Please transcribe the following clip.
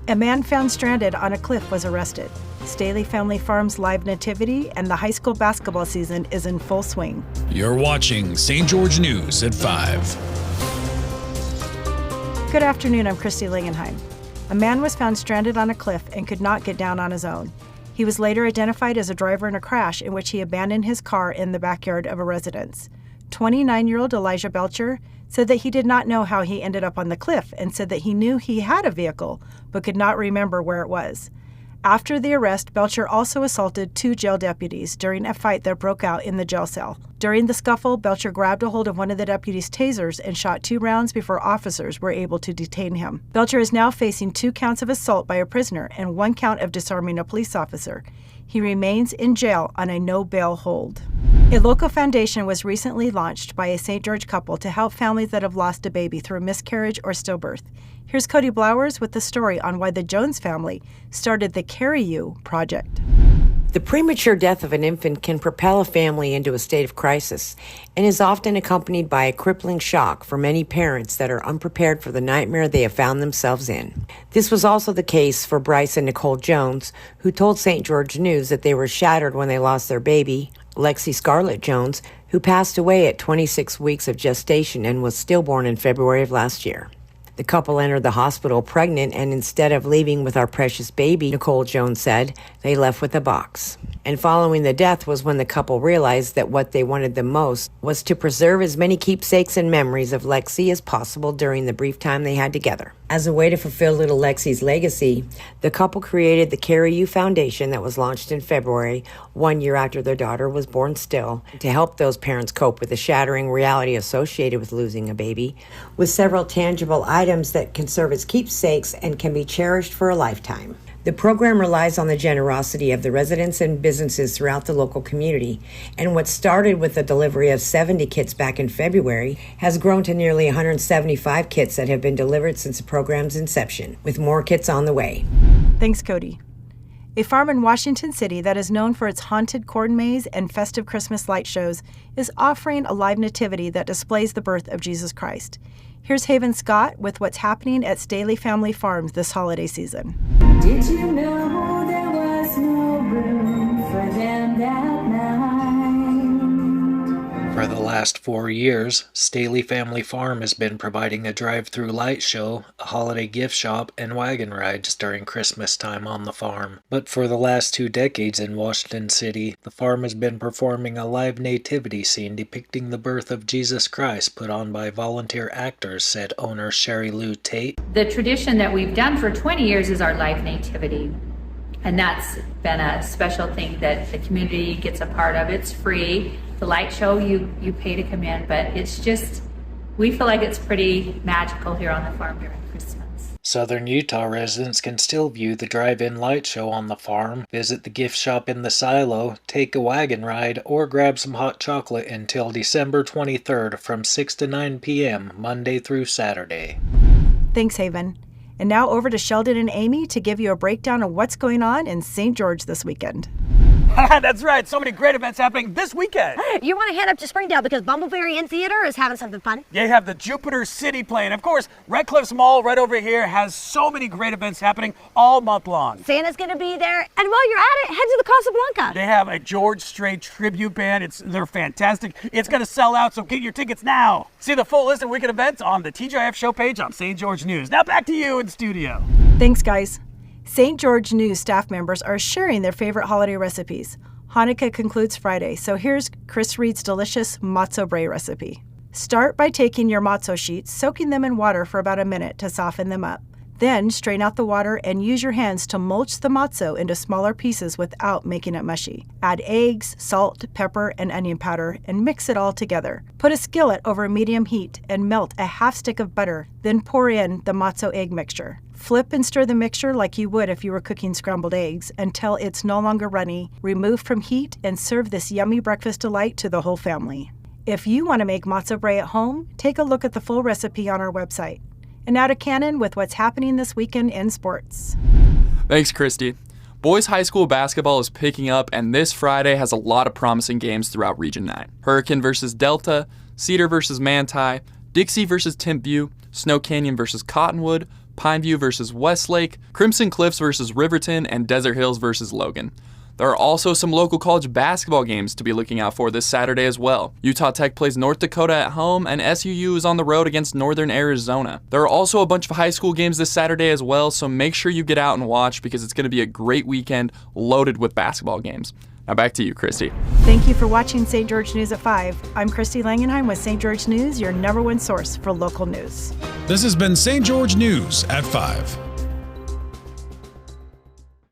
A man found stranded on a cliff was arrested. Staley Family Farm's live nativity and the high school basketball season is in full swing. You're watching St. George News at 5. Good afternoon, I'm Christy Langenheim. A man was found stranded on a cliff and could not get down on his own. He was later identified as a driver in a crash in which he abandoned his car in the backyard of a residence. 29-year-old Elijah Belcher said that he did not know how he ended up on the cliff and said that he knew he had a vehicle but could not remember where it was. After the arrest, Belcher also assaulted 2 jail deputies during a fight that broke out in the jail cell. During the scuffle, Belcher grabbed a hold of one of the deputies' tasers and shot 2 rounds before officers were able to detain him. Belcher is now facing 2 counts of assault by a prisoner and 1 count of disarming a police officer. He remains in jail on a no-bail hold. A local foundation was recently launched by a St. George couple to help families that have lost a baby through miscarriage or stillbirth. Here's Cody Blowers with the story on why the Jones family started the Carry You project. The premature death of an infant can propel a family into a state of crisis and is often accompanied by a crippling shock for many parents that are unprepared for the nightmare they have found themselves in. This was also the case for Bryce and Nicole Jones, who told St. George News that they were shattered when they lost their baby, Lexi Scarlett Jones, who passed away at 26 weeks of gestation and was stillborn in February of last year. The couple entered the hospital pregnant, and instead of leaving with our precious baby, Nicole Jones said, they left with a box. And following the death was when the couple realized that what they wanted the most was to preserve as many keepsakes and memories of Lexi as possible during the brief time they had together. As a way to fulfill little Lexi's legacy, the couple created the Carry You Foundation that was launched in February, 1 year after their daughter was born still, to help those parents cope with the shattering reality associated with losing a baby, with several tangible items that can serve as keepsakes and can be cherished for a lifetime. The program relies on the generosity of the residents and businesses throughout the local community, and what started with the delivery of 70 kits back in February has grown to nearly 175 kits that have been delivered since the program's inception, with more kits on the way. Thanks, Cody. A farm in Washington City that is known for its haunted corn maze and festive Christmas light shows is offering a live nativity that displays the birth of Jesus Christ. Here's Haven Scott with what's happening at Staley Family Farms this holiday season. Did you know there was no room for them that night? For the last 4 years, Staley Family Farm has been providing a drive-through light show, a holiday gift shop, and wagon rides during Christmas time on the farm. But for the last 2 decades in Washington City, the farm has been performing a live nativity scene depicting the birth of Jesus Christ put on by volunteer actors, said owner Sherry Lou Tate. The tradition that we've done for 20 years is our live nativity. And that's been a special thing that the community gets a part of. It's free. The light show, you pay to come in, but it's just, we feel like it's pretty magical here on the farm during Christmas. Southern Utah residents can still view the drive-in light show on the farm, visit the gift shop in the silo, take a wagon ride, or grab some hot chocolate until December 23rd from 6 to 9 p.m. Monday through Saturday. Thanks, Haven. And now over to Sheldon and Amy to give you a breakdown of what's going on in St. George this weekend. That's right. So many great events happening this weekend. You want to head up to Springdale because Bumbleberry Inn Theater is having something fun. They have the Jupiter City playing. Of course, Red Cliffs Mall right over here has so many great events happening all month long. Santa's going to be there. And while you're at it, head to the Casablanca. They have a George Strait tribute band. They're fantastic. It's going to sell out, so get your tickets now. See the full list of weekend events on the TGIF show page on St. George News. Now back to you in studio. Thanks, guys. St. George News staff members are sharing their favorite holiday recipes. Hanukkah concludes Friday, so here's Chris Reed's delicious matzo brie recipe. Start by taking your matzo sheets, soaking them in water for about a minute to soften them up. Then strain out the water and use your hands to mulch the matzo into smaller pieces without making it mushy. Add eggs, salt, pepper, and onion powder and mix it all together. Put a skillet over medium heat and melt a half stick of butter, then pour in the matzo egg mixture. Flip and stir the mixture like you would if you were cooking scrambled eggs until it's no longer runny. Remove from heat and serve this yummy breakfast delight to the whole family. If you want to make matzo brie at home, take a look at the full recipe on our website. And now to Cannon with what's happening this weekend in sports. Thanks, Christy. Boys high school basketball is picking up, and this Friday has a lot of promising games throughout Region 9. Hurricane versus Delta, Cedar versus Manti, Dixie versus Timpview, Snow Canyon versus Cottonwood, Pineview versus Westlake, Crimson Cliffs versus Riverton, and Desert Hills versus Logan. There are also some local college basketball games to be looking out for this Saturday as well. Utah Tech plays North Dakota at home, and SUU is on the road against Northern Arizona. There are also a bunch of high school games this Saturday as well, so make sure you get out and watch because it's going to be a great weekend loaded with basketball games. Now back to you, Christy. Thank you for watching St. George News at 5. I'm Christy Langenheim with St. George News, your #1 source for local news. This has been St. George News at 5.